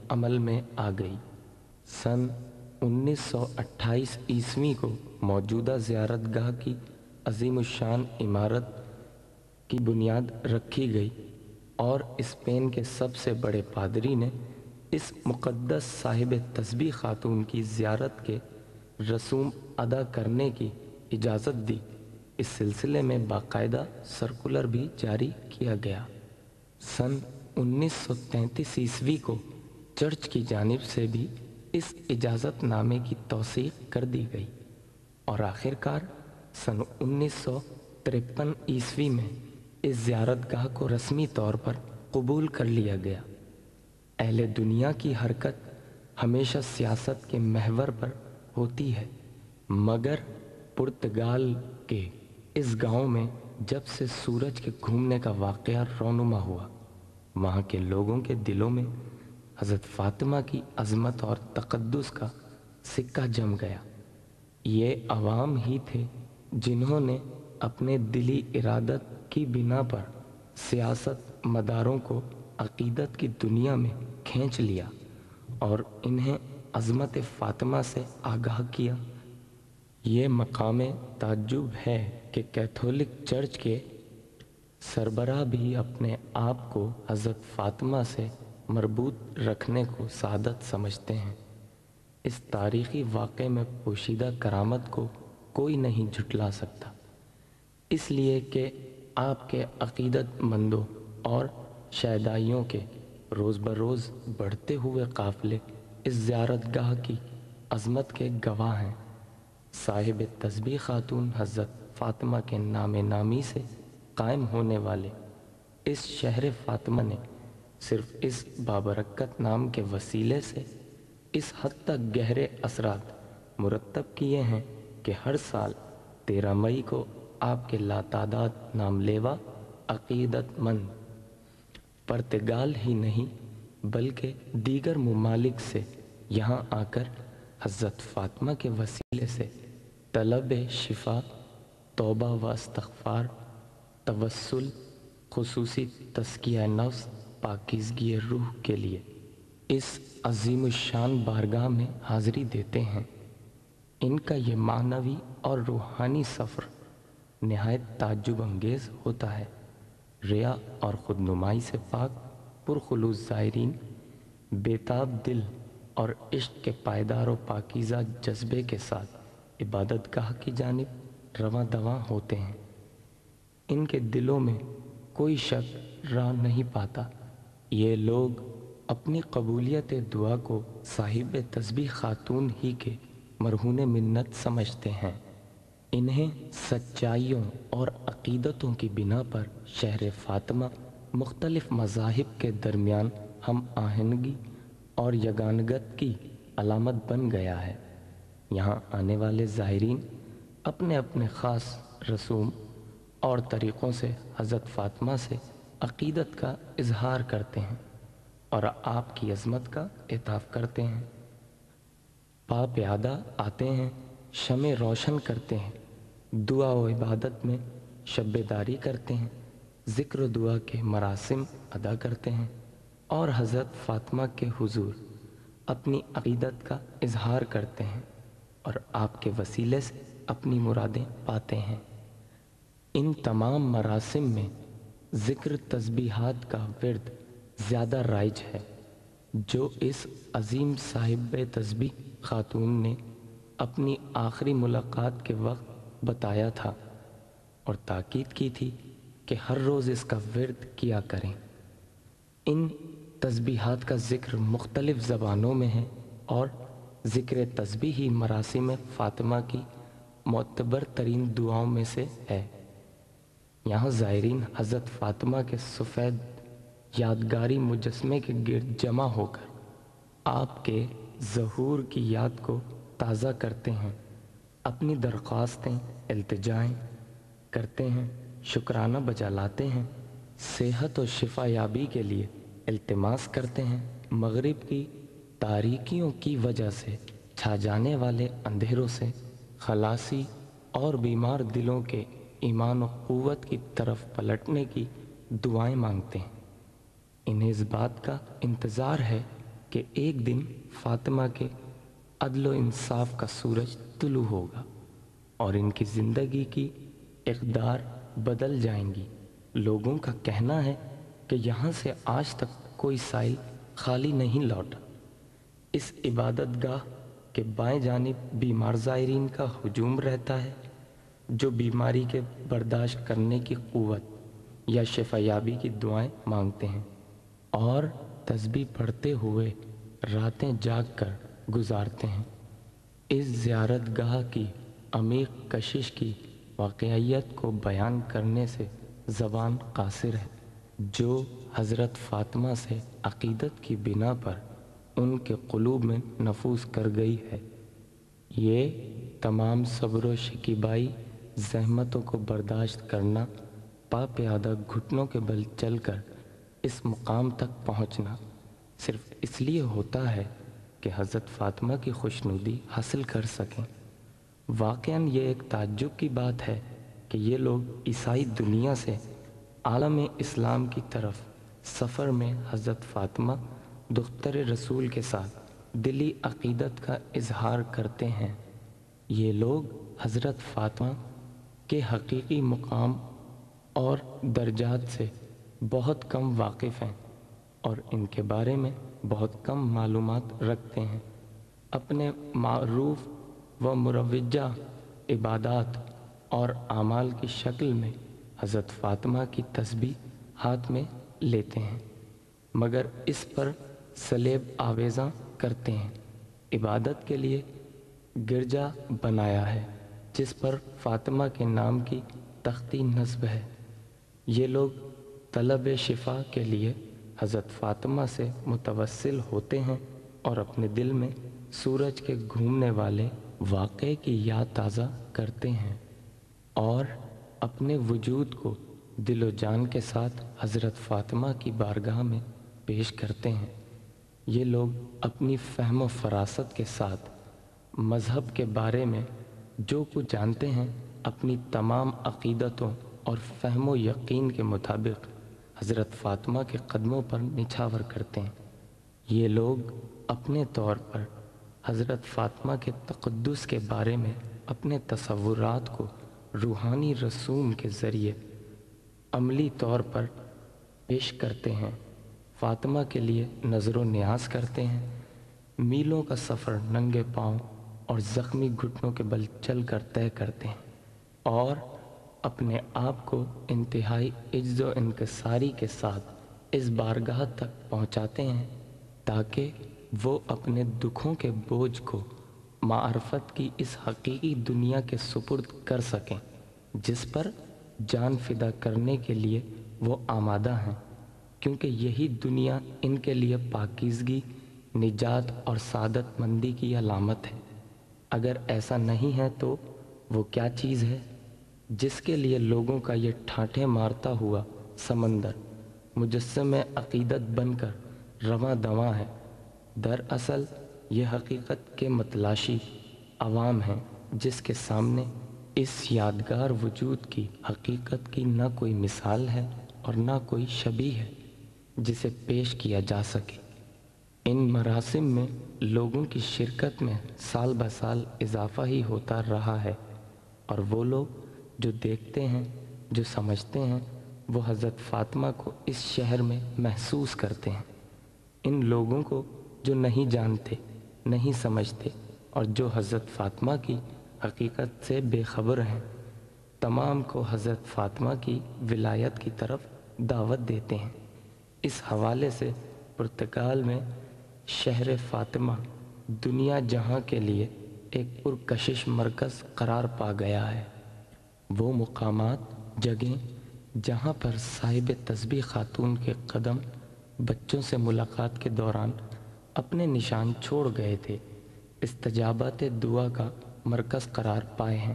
عمل میں آ گئی۔ سن 1928 عیسوی کو موجودہ زیارت گاہ کی عظیم الشان عمارت کی بنیاد رکھی گئی اور اسپین کے سب سے بڑے پادری نے اس مقدس صاحب تسبیح خاتون کی زیارت کے رسوم ادا کرنے کی اجازت دی۔ اس سلسلے میں باقاعدہ سرکولر بھی جاری کیا گیا۔ سن 1933 عیسوی کو چرچ کی جانب سے بھی اس اجازت نامے کی توثیق کر دی گئی اور آخر کار سن 1953 عیسوی میں اس زیارت گاہ کو رسمی طور پر قبول کر لیا گیا۔ اہل دنیا کی حرکت ہمیشہ سیاست کے محور پر ہوتی ہے، مگر پرتگال کے اس گاؤں میں جب سے سورج کے گھومنے کا واقعہ رونما ہوا، وہاں کے لوگوں کے دلوں میں حضرت فاطمہ کی عظمت اور تقدس کا سکہ جم گیا۔ یہ عوام ہی تھے جنہوں نے اپنے دلی ارادت کی بنا پر سیاست مداروں کو عقیدت کی دنیا میں کھینچ لیا اور انہیں عظمت فاطمہ سے آگاہ کیا۔ یہ مقام تعجب ہے کہ کیتھولک چرچ کے سربراہ بھی اپنے آپ کو حضرت فاطمہ سے مربوط رکھنے کو سعادت سمجھتے ہیں۔ اس تاریخی واقعے میں پوشیدہ کرامت کو کوئی نہیں جھٹلا سکتا، اس لیے کہ آپ کے عقیدت مندوں اور شیدائیوں کے روز بروز بڑھتے ہوئے قافلے اس زیارت گاہ کی عظمت کے گواہ ہیں۔ صاحب تسبیح خاتون حضرت فاطمہ کے نام نامی سے قائم ہونے والے اس شہر فاطمہ نے صرف اس بابرکت نام کے وسیلے سے اس حد تک گہرے اثرات مرتب کیے ہیں کہ ہر سال 13 مئی کو آپ کے لاتعداد نام لیوا عقیدت مند پرتگال ہی نہیں بلکہ دیگر ممالک سے یہاں آ کر حضرت فاطمہ کے وسیلے سے طلب شفا، توبہ و استغفار، توسل، خصوصی تزکیہ نفس، پاکیزگی روح کے لیے اس عظیم الشان بارگاہ میں حاضری دیتے ہیں۔ ان کا یہ معنوی اور روحانی سفر نہایت تعجب انگیز ہوتا ہے۔ ریا اور خودنمائی سے پاک پرخلوص زائرین بیتاب دل اور عشق کے پائیدار و پاکیزہ جذبے کے ساتھ عبادت گاہ کی جانب رواں دواں ہوتے ہیں۔ ان کے دلوں میں کوئی شک رہ نہیں پاتا۔ یہ لوگ اپنی قبولیت دعا کو صاحب تسبیح خاتون ہی کے مرہون منت سمجھتے ہیں۔ انہیں سچائیوں اور عقیدتوں کی بنا پر شہر فاطمہ مختلف مذاہب کے درمیان ہم آہنگی اور یگانگت کی علامت بن گیا ہے۔ یہاں آنے والے زائرین اپنے اپنے خاص رسوم اور طریقوں سے حضرت فاطمہ سے عقیدت کا اظہار کرتے ہیں اور آپ کی عظمت کا اعتراف کرتے ہیں۔ پا پیادہ آتے ہیں، شمع روشن کرتے ہیں، دعا و عبادت میں شب بیداری کرتے ہیں، ذکر و دعا کے مراسم ادا کرتے ہیں اور حضرت فاطمہ کے حضور اپنی عقیدت کا اظہار کرتے ہیں اور آپ کے وسیلے سے اپنی مرادیں پاتے ہیں۔ ان تمام مراسم میں ذکر تسبیحات کا ورد زیادہ رائج ہے جو اس عظیم صاحب تسبیح خاتون نے اپنی آخری ملاقات کے وقت بتایا تھا اور تاکید کی تھی کہ ہر روز اس کا ورد کیا کریں۔ ان تسبیحات کا ذکر مختلف زبانوں میں ہے اور ذکر تسبیح ہی مراسم فاطمہ کی معتبر ترین دعاؤں میں سے ہے۔ یہاں زائرین حضرت فاطمہ کے سفید یادگاری مجسمے کے گرد جمع ہو کر آپ کے ظہور کی یاد کو تازہ کرتے ہیں، اپنی درخواستیں التجائیں کرتے ہیں، شکرانہ بجا لاتے ہیں، صحت و شفا یابی کے لیے التماس کرتے ہیں، مغرب کی تاریکیوں کی وجہ سے چھا جانے والے اندھیروں سے خلاصی اور بیمار دلوں کے ایمان و قوت کی طرف پلٹنے کی دعائیں مانگتے ہیں۔ انہیں اس بات کا انتظار ہے کہ ایک دن فاطمہ کے عدل و انصاف کا سورج طلوع ہوگا اور ان کی زندگی کی اقدار بدل جائیں گی۔ لوگوں کا کہنا ہے کہ یہاں سے آج تک کوئی سائل خالی نہیں لوٹا۔ اس عبادت گاہ کے بائیں جانب بیمار زائرین کا ہجوم رہتا ہے جو بیماری کے برداشت کرنے کی قوت یا شفا یابی کی دعائیں مانگتے ہیں اور تسبیح پڑھتے ہوئے راتیں جاگ کر گزارتے ہیں۔ اس زیارت گاہ کی عمیق کشش کی واقعیت کو بیان کرنے سے زبان قاصر ہے، جو حضرت فاطمہ سے عقیدت کی بنا پر ان کے قلوب میں نفوذ کر گئی ہے۔ یہ تمام صبر و شکیبائی، زحمتوں کو برداشت کرنا، پا پیادہ گھٹنوں کے بل چل کر اس مقام تک پہنچنا صرف اس لیے ہوتا ہے کہ حضرت فاطمہ کی خوشنودی حاصل کر سکیں۔ واقعاً یہ ایک تعجب کی بات ہے کہ یہ لوگ عیسائی دنیا سے عالم اسلام کی طرف سفر میں حضرت فاطمہ دختر رسول کے ساتھ دلی عقیدت کا اظہار کرتے ہیں۔ یہ لوگ حضرت فاطمہ کے حقیقی مقام اور درجات سے بہت کم واقف ہیں اور ان کے بارے میں بہت کم معلومات رکھتے ہیں۔ اپنے معروف و مروجہ عبادات اور اعمال کی شکل میں حضرت فاطمہ کی تسبیح ہاتھ میں لیتے ہیں، مگر اس پر سلیب آویزاں کرتے ہیں۔ عبادت کے لیے گرجا بنایا ہے جس پر فاطمہ کے نام کی تختی نصب ہے۔ یہ لوگ طلب شفا کے لیے حضرت فاطمہ سے متوسل ہوتے ہیں اور اپنے دل میں سورج کے گھومنے والے واقعے کی یاد تازہ کرتے ہیں اور اپنے وجود کو دل و جان کے ساتھ حضرت فاطمہ کی بارگاہ میں پیش کرتے ہیں۔ یہ لوگ اپنی فہم و فراست کے ساتھ مذہب کے بارے میں جو کچھ جانتے ہیں اپنی تمام عقیدتوں اور فہم و یقین کے مطابق حضرت فاطمہ کے قدموں پر نچھاور کرتے ہیں۔ یہ لوگ اپنے طور پر حضرت فاطمہ کے تقدس کے بارے میں اپنے تصورات کو روحانی رسوم کے ذریعے عملی طور پر پیش کرتے ہیں۔ فاطمہ کے لیے نظر و نیاز کرتے ہیں، میلوں کا سفر ننگے پاؤں اور زخمی گھٹنوں کے بل چل کر طے کرتے ہیں اور اپنے آپ کو انتہائی عجز و انکساری کے ساتھ اس بارگاہ تک پہنچاتے ہیں تاکہ وہ اپنے دکھوں کے بوجھ کو معرفت کی اس حقیقی دنیا کے سپرد کر سکیں جس پر جان فدا کرنے کے لیے وہ آمادہ ہیں، کیونکہ یہی دنیا ان کے لیے پاکیزگی، نجات اور سعادت مندی کی علامت ہے۔ اگر ایسا نہیں ہے تو وہ کیا چیز ہے جس کے لیے لوگوں کا یہ ٹھاٹھے مارتا ہوا سمندر مجسم عقیدت بن کر رواں دواں ہے؟ دراصل یہ حقیقت کے متلاشی عوام ہیں جس کے سامنے اس یادگار وجود کی حقیقت کی نہ کوئی مثال ہے اور نہ کوئی شبیہ ہے جسے پیش کیا جا سکے۔ ان مراسم میں لوگوں کی شرکت میں سال بہ سال اضافہ ہی ہوتا رہا ہے اور وہ لوگ جو دیکھتے ہیں، جو سمجھتے ہیں، وہ حضرت فاطمہ کو اس شہر میں محسوس کرتے ہیں۔ ان لوگوں کو جو نہیں جانتے، نہیں سمجھتے اور جو حضرت فاطمہ کی حقیقت سے بے خبر ہیں، تمام کو حضرت فاطمہ کی ولایت کی طرف دعوت دیتے ہیں۔ اس حوالے سے پرتگال میں شہر فاطمہ دنیا جہاں کے لیے ایک پرکشش مرکز قرار پا گیا ہے۔ وہ مقامات، جگہیں جہاں پر صاحب تسبیح خاتون کے قدم بچوں سے ملاقات کے دوران اپنے نشان چھوڑ گئے تھے، استجابت دعا کا مرکز قرار پائے ہیں۔